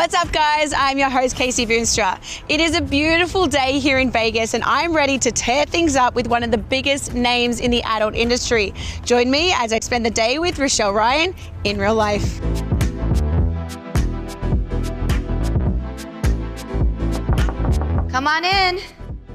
What's up, guys? I'm your host, Case Boon. It is a beautiful day here in Vegas, and I'm ready to tear things up with one of the biggest names in the adult industry. Join me as I spend the day with Richelle Ryan in real life. Come on in.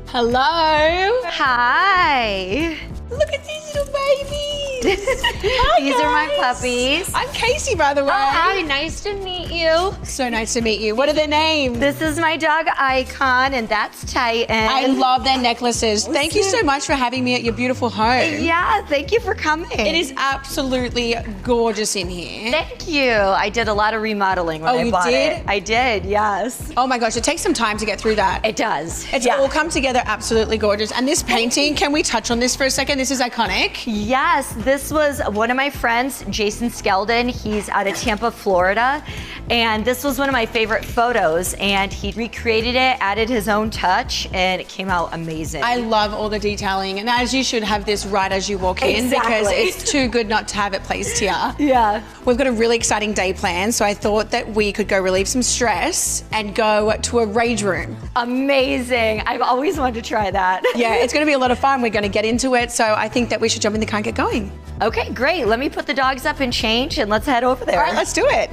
Hello. Hi. Look at these little babies. These are my puppies. I'm Casey, by the way. Oh, hi, nice to meet you. So nice to meet you. What are their names? This is my dog Icon, and that's Titan. I love their necklaces. Thank you so much for having me at your beautiful home. Yeah, thank you for coming. It is absolutely gorgeous in here. Thank you. I did a lot of remodeling when I bought it. I did, yes. Oh my gosh, it takes some time to get through that. It does. It's all come together absolutely gorgeous. And this painting, can we touch on this for a second? This is iconic. Yes, this was one of my friends, Jason Skeldon. He's out of Tampa, Florida. And this was one of my favorite photos. And he recreated it, added his own touch, and it came out amazing. I love all the detailing. And as you should have this right as you walk in, because it's too good not to have it placed here. Yeah. We've got a really exciting day planned, so I thought that we could go relieve some stress and go to a rage room. Amazing. I've always wanted to try that. Yeah, it's going to be a lot of fun. We're going to get into it, so I think that we should jump in the car and get going. Okay, great. Let me put the dogs up and change, and let's head over there. All right, let's do it.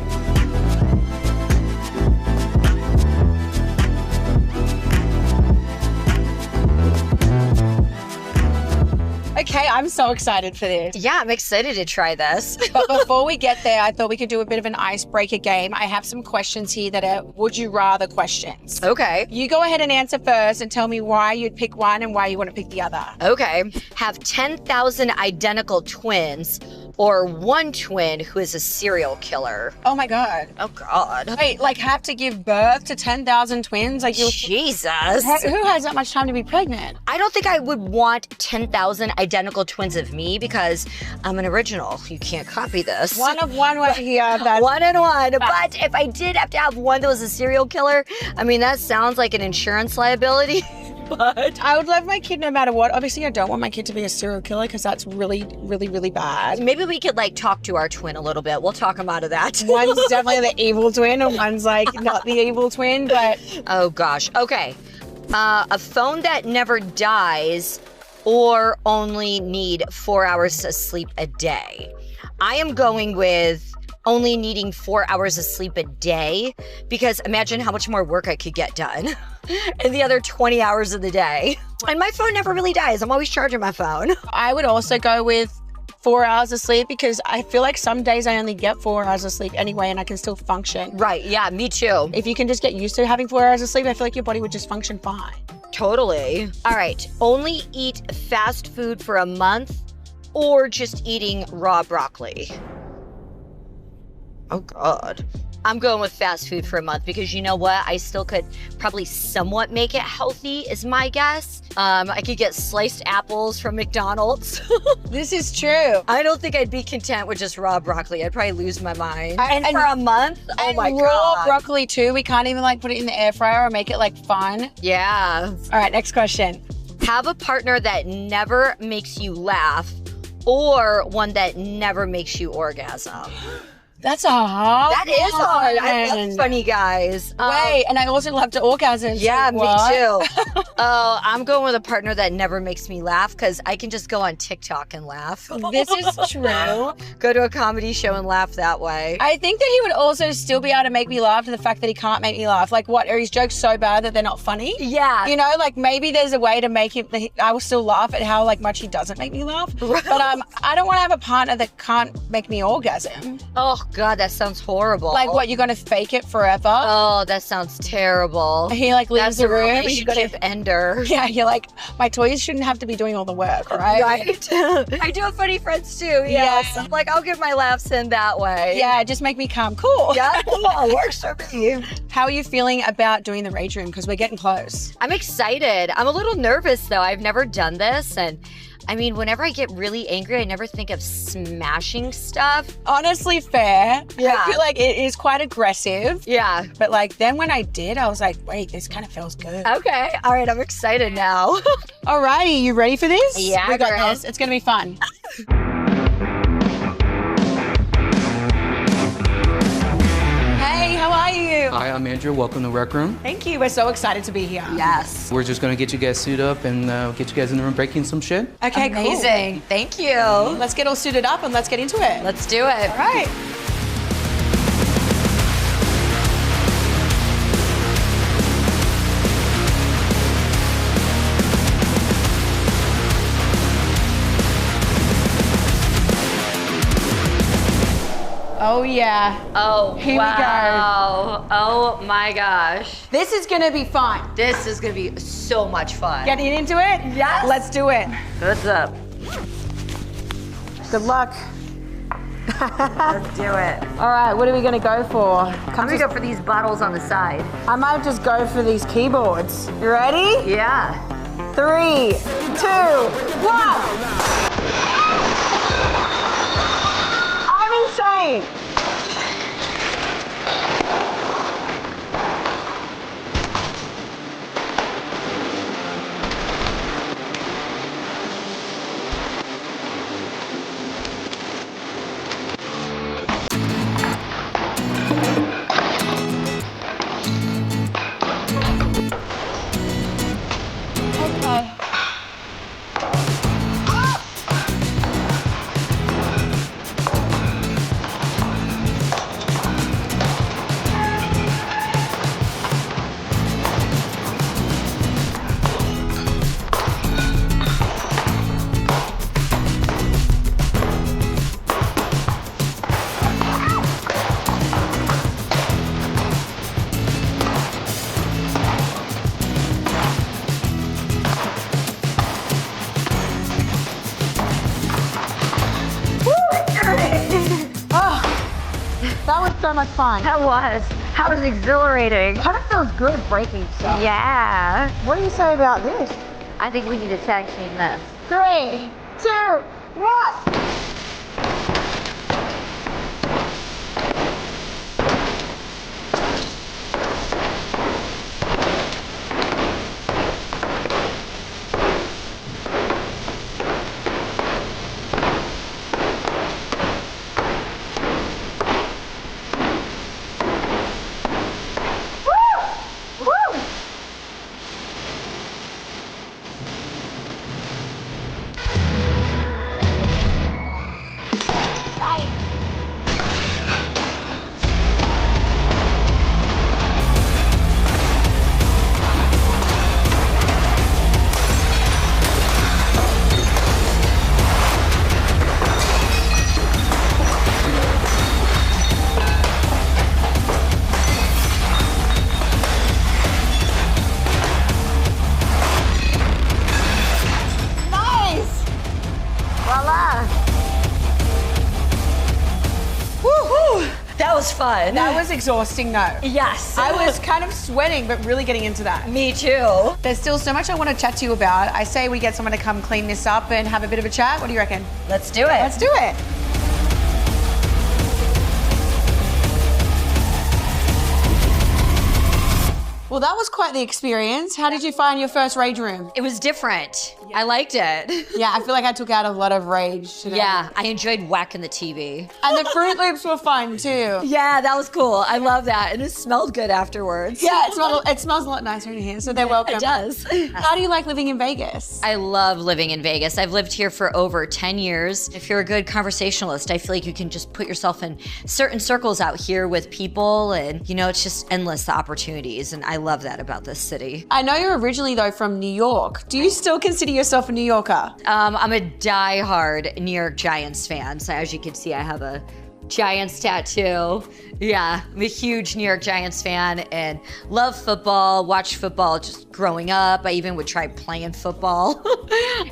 Okay, I'm so excited for this. Yeah, I'm excited to try this. But before we get there, I thought we could do a bit of an icebreaker game. I have some questions here that are would you rather questions. Okay. You go ahead and answer first and tell me why you'd pick one and why you want to pick the other. Okay. Have 10,000 identical twins or one twin who is a serial killer? Oh my God. Oh God. Wait, like have to give birth to 10,000 twins? Like Jesus. Who has that much time to be pregnant? I don't think I would want 10,000 identical twins of me because I'm an original. You can't copy this. One of one right here. That's... One and one. But if I did have to have one that was a serial killer, I mean, that sounds like an insurance liability. But I would love my kid no matter what. Obviously, I don't want my kid to be a serial killer because that's really, really, really bad. Maybe we could like talk to our twin a little bit. We'll talk him out of that. One's definitely the evil twin and one's like not the evil twin, but... Oh gosh. Okay. A phone that never dies or only need 4 hours of sleep a day. I am going with only needing 4 hours of sleep a day because imagine how much more work I could get done in the other 20 hours of the day. And my phone never really dies. I'm always charging my phone. I would also go with 4 hours of sleep because I feel like some days I only get 4 hours of sleep anyway and I can still function. Right, yeah, me too. If you can just get used to having 4 hours of sleep, I feel like your body would just function fine. Totally. All right, only eat fast food for a month or just eating raw broccoli? Oh God. I'm going with fast food for a month because you know what? I still could probably somewhat make it healthy is my guess. I could get sliced apples from McDonald's. This is true. I don't think I'd be content with just raw broccoli. I'd probably lose my mind. And for a month? Oh my God. Raw broccoli too. We can't even like put it in the air fryer or make it like fun. Yeah. All right, next question. Have a partner that never makes you laugh or one that never makes you orgasm. That's a hard That is hard. I one. love funny guys. Wait, and I also love to orgasm. Yeah, so me too. Oh, I'm going with a partner that never makes me laugh because I can just go on TikTok and laugh. This is true. Go to a comedy show and laugh that way. I think that he would also still be able to make me laugh to the fact that he can't make me laugh. Like what, are his jokes so bad that they're not funny? Yeah. You know, like maybe there's a way to make him, I will still laugh at how like much he doesn't make me laugh. But I don't want to have a partner that can't make me orgasm. Oh God, that sounds horrible. Like what, you're going to fake it forever? Oh, that sounds terrible. He like leaves the room. That's a relationship ender. Yeah, you're like, my toys shouldn't have to be doing all the work, right? Right. I do have funny friends too. Yes. Yeah. Like I'll get my laughs in that way. Yeah, just make me calm. Cool. Yeah, cool. Works for me. How are you feeling about doing the rage room? Because we're getting close. I'm excited. I'm a little nervous though. I've never done this and I mean, whenever I get really angry, I never think of smashing stuff. Honestly, fair. Yeah. I feel like it is quite aggressive. Yeah. But like then when I did, I was like, wait, this kind of feels good. Okay. All right. I'm excited now. Alrighty, you ready for this? Yeah, we got girl. this. It's gonna be fun. Hey, how are you? Hi, I'm Andrew. Welcome to Rec Room. Thank you. We're so excited to be here. Yes. We're just gonna get you guys suited up and get you guys in the room breaking some shit. Okay, Amazing. Thank you. cool. Let's get all suited up and let's get into it. Let's do it. All right. Oh yeah. Oh, Here we go. wow. Oh my gosh. This is gonna be fun. This is gonna be so much fun. Getting into it? Yes. Let's do it. What's up? Good luck. Let's do it. All right, what are we gonna go for? I'm gonna go for these bottles on the side. I might just go for these keyboards. You ready? Yeah. 3, 2, 1. I'm insane. Okay. That was so much fun. That was exhilarating. Kind of feels good breaking stuff. Yeah. What do you say about this? I think we need to tag team this. 3, 2, 1. Nice! Voila. Woo! That was fun. That was exhausting though. Yes. I was kind of sweating, but really getting into that. Me too. There's still so much I want to chat to you about. I say we get someone to come clean this up and have a bit of a chat. What do you reckon? Let's do it. Let's do it. Well, that was quite the experience. How did you find your first rage room? It was different. I liked it. Yeah, I feel like I took out a lot of rage today. Yeah, I enjoyed whacking the TV. And the Fruit Loops were fun too. Yeah, that was cool. I love that. And it smelled good afterwards. Yeah, it smells a lot nicer in here, so they're welcome. It does. How do you like living in Vegas? I love living in Vegas. I've lived here for over 10 years. If you're a good conversationalist, I feel like you can just put yourself in certain circles out here with people, and it's just endless the opportunities, and I love that about this city. I know you're originally though from New York. Do you still consider yourself a New Yorker? I'm a diehard New York Giants fan. So as you can see, I have a Giants tattoo. Yeah, I'm a huge New York Giants fan and love football, watch football just growing up. I even would try playing football.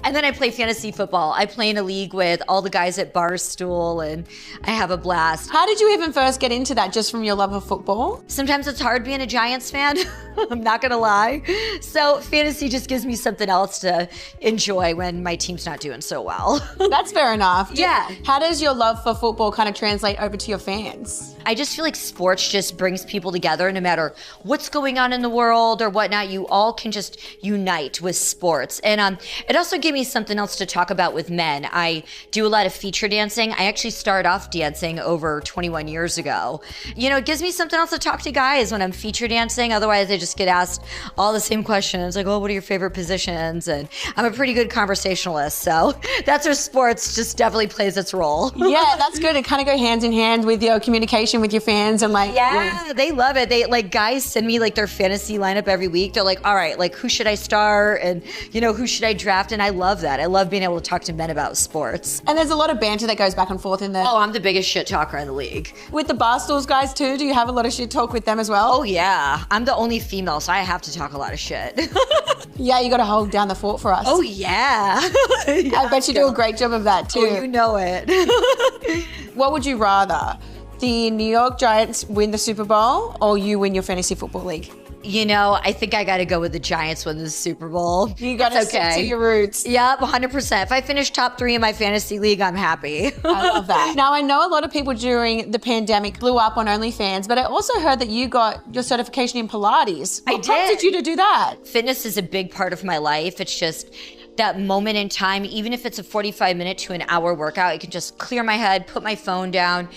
And then I play fantasy football. I play in a league with all the guys at Barstool and I have a blast. How did you even first get into that, just from your love of football? Sometimes it's hard being a Giants fan. I'm not gonna lie. So fantasy just gives me something else to enjoy when my team's not doing so well. That's fair enough. Yeah. How does your love for football kind of translate translate over to your fans? I just feel like sports just brings people together no matter what's going on in the world or whatnot. You all can just unite with sports. And it also gave me something else to talk about with men. I do a lot of feature dancing. I actually started off dancing over 21 years ago. You know, it gives me something else to talk to guys when I'm feature dancing. Otherwise, I just get asked all the same questions like, oh, what are your favorite positions? And I'm a pretty good conversationalist. So that's where sports just definitely plays its role. Yeah, that's good. It kind of go hands in hand with your communication with your fans and like. Yeah, they love it. They like guys send me like their fantasy lineup every week. They're like, all right, like who should I start? And you know, who should I draft? And I love that. I love being able to talk to men about sports. And there's a lot of banter that goes back and forth in there. Oh, I'm the biggest shit talker in the league. With the Barstools guys too, do you have a lot of shit talk with them as well? Oh yeah, I'm the only female, so I have to talk a lot of shit. Yeah, you got to hold down the fort for us. Oh yeah. I bet you do a great job of that too. Oh, you know it. What would you rather? The New York Giants win the Super Bowl or you win your fantasy football league? You know, I think I got to go with the Giants win the Super Bowl. You got to stick to your roots. Yep, 100%. If I finish top 3 in my fantasy league, I'm happy. I love that. Now, I know a lot of people during the pandemic blew up on OnlyFans, but I also heard that you got your certification in Pilates. What prompted you to do that? Fitness is a big part of my life. It's just that moment in time, even if it's a 45-minute to an hour workout, I can just clear my head, put my phone down.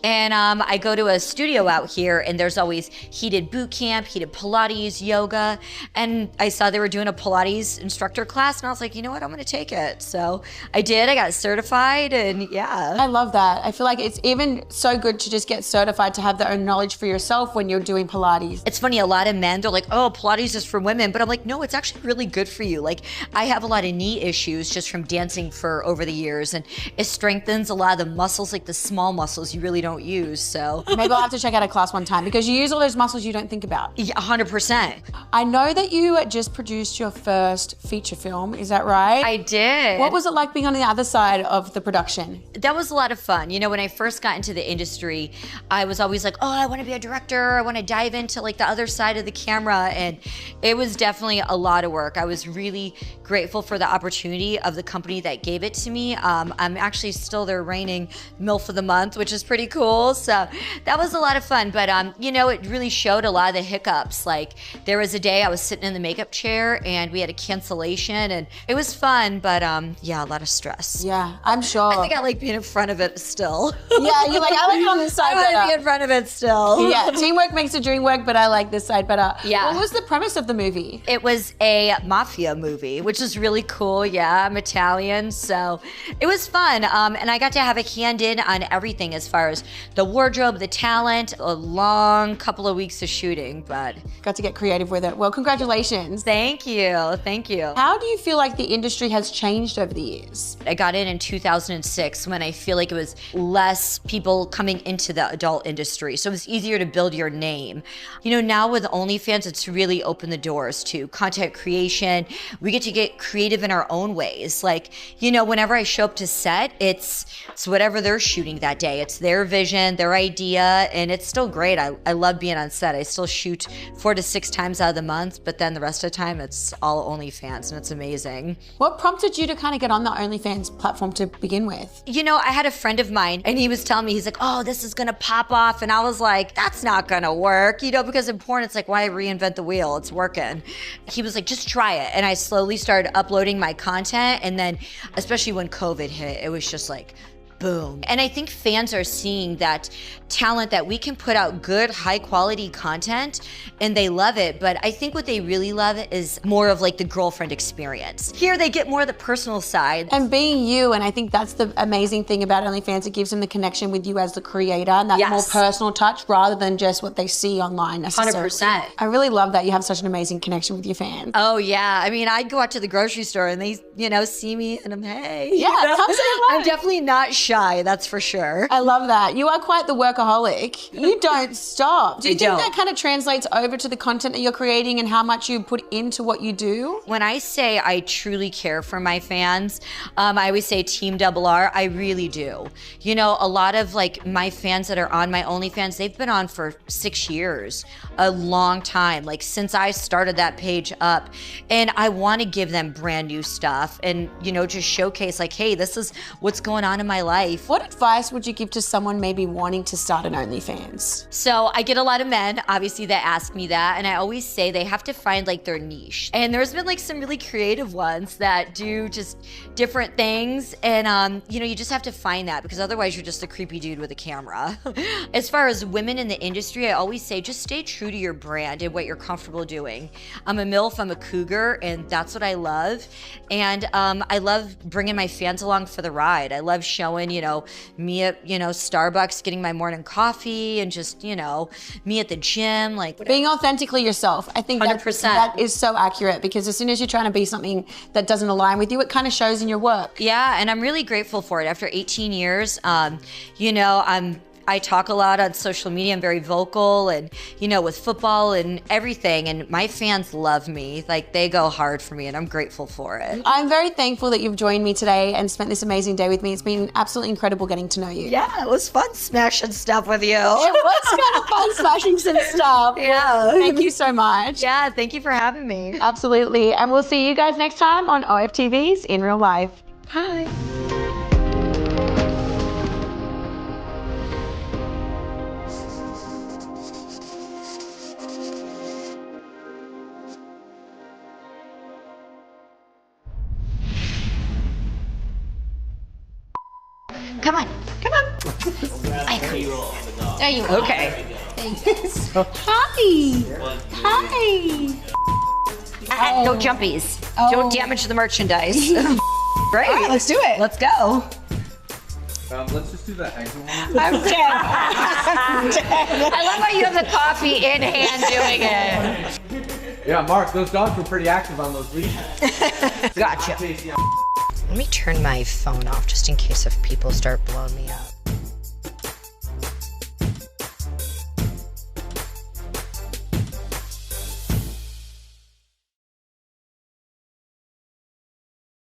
And I go to a studio out here and there's always heated boot camp, heated Pilates, yoga. And I saw they were doing a Pilates instructor class and I was like, you know what, I'm gonna take it. So I did, I got certified and yeah. I love that. I feel like it's even so good to just get certified to have the own knowledge for yourself when you're doing Pilates. It's funny, a lot of men, they're like, oh, Pilates is for women. But I'm like, no, it's actually really good for you. Like I have a lot of knee issues just from dancing for over the years and it strengthens a lot of the muscles, like the small muscles you really don't use. So maybe I'll have to check out a class one time because you use all those muscles you don't think about. Yeah, 100%. I know that you just produced your first feature film, is that right? I did. What was it like being on the other side of the production? That was a lot of fun. You know, when I first got into the industry, I was always like, oh, I want to be a director. I want to dive into like the other side of the camera. And it was definitely a lot of work. I was really grateful for the opportunity of the company that gave it to me. I'm actually still their reigning MILF of the month, which is pretty cool. So that was a lot of fun. But, you know, it really showed a lot of the hiccups. Like there was a day I was sitting in the makeup chair and we had a cancellation and it was fun, but yeah, a lot of stress. Yeah, I'm sure. I think I like being in front of it still. Yeah, you're like, I like it on this side better. I want to be in front of it still. Yeah, teamwork makes the dream work, but I like this side better. Yeah. What was the premise of the movie? It was a mafia movie, which is really cool. Yeah, I'm Italian, so it was fun. And I got to have a hand in on everything as far as the wardrobe, the talent, a long couple of weeks of shooting, but got to get creative with it. Well, congratulations. Thank you. Thank you. How do you feel like the industry has changed over the years? I got in 2006 when I feel like it was less people coming into the adult industry. So it was easier to build your name. You know, now with OnlyFans, it's really opened the doors to content creation. We get to get creative in our own ways. Like, you know, whenever I show up to set, it's whatever they're shooting that day. It's their vision, their idea, and it's still great. I love being on set. I still shoot 4 to 6 times out of the month, but then the rest of the time it's all OnlyFans and it's amazing. What prompted you to kind of get on the OnlyFans platform to begin with? You know, I had a friend of mine and he was telling me, he's like, oh, this is gonna pop off. And I was like, that's not gonna work. You know, because in porn, it's like, why reinvent the wheel? It's working. He was like, just try it. And I slowly started uploading my content. And then, especially when COVID hit, it was just like, boom. And I think fans are seeing that talent that we can put out good, high quality content and they love it. But I think what they really love is more of like the girlfriend experience. Here they get more of the personal side. And being you, and I think that's the amazing thing about OnlyFans, it gives them the connection with you as the creator and that more personal touch rather than just what they see online necessarily. 100%. I really love that you have such an amazing connection with your fans. Oh yeah, I mean, I'd go out to the grocery store and they, you know, see me and I'm, hey. Yeah, you know? come say hello. I'm definitely not shy, that's for sure. I love that. You are quite the workaholic. You don't stop. Do you think that kind of translates over to the content that you're creating and how much you put into what you do? When I say I truly care for my fans, I always say Team Double R, I really do. You know, a lot of like my fans that are on my OnlyFans, they've been on for 6 years, a long time, like since I started that page up. And I want to give them brand new stuff and, you know, just showcase like, hey, this is what's going on in my life. life. What advice would you give to someone maybe wanting to start an OnlyFans? So I get a lot of men, obviously, that ask me that, and I always say they have to find like their niche. And there's been like some really creative ones that do just different things, and you know, you just have to find that, because otherwise you're just a creepy dude with a camera. As far as women in the industry, I always say just stay true to your brand and what you're comfortable doing. I'm a MILF, I'm a cougar, and that's what I love. And I love bringing my fans along for the ride. I love showing, you know, me at, you know, Starbucks getting my morning coffee, and just, you know, me at the gym, like being authentically yourself. I think 100%. that is so accurate, because as soon as you're trying to be something that doesn't align with you, it kind of shows in your work. Yeah, and I'm really grateful for it. After 18 years, you know, I talk a lot on social media. I'm very vocal, and, you know, with football and everything, and my fans love me. Like, they go hard for me, and I'm grateful for it. I'm very thankful that you've joined me today and spent this amazing day with me. It's been absolutely incredible getting to know you. Yeah, it was fun smashing stuff with you. It was kind of fun smashing some stuff. Yeah. Thank you so much. Yeah, thank you for having me. Absolutely. And we'll see you guys next time on OFTV's In Real Life. Bye. Come on. Come on. There you are. Okay. Hi. Hi. No jumpies. Don't damage the merchandise. Great. All right, let's do it. Let's go. Let's just do the exit one. I'm dead. I love how you have the coffee in hand doing it. Yeah, Mark, those dogs were pretty active on those leashes. Gotcha. Let me turn my phone off just in case if people start blowing me up.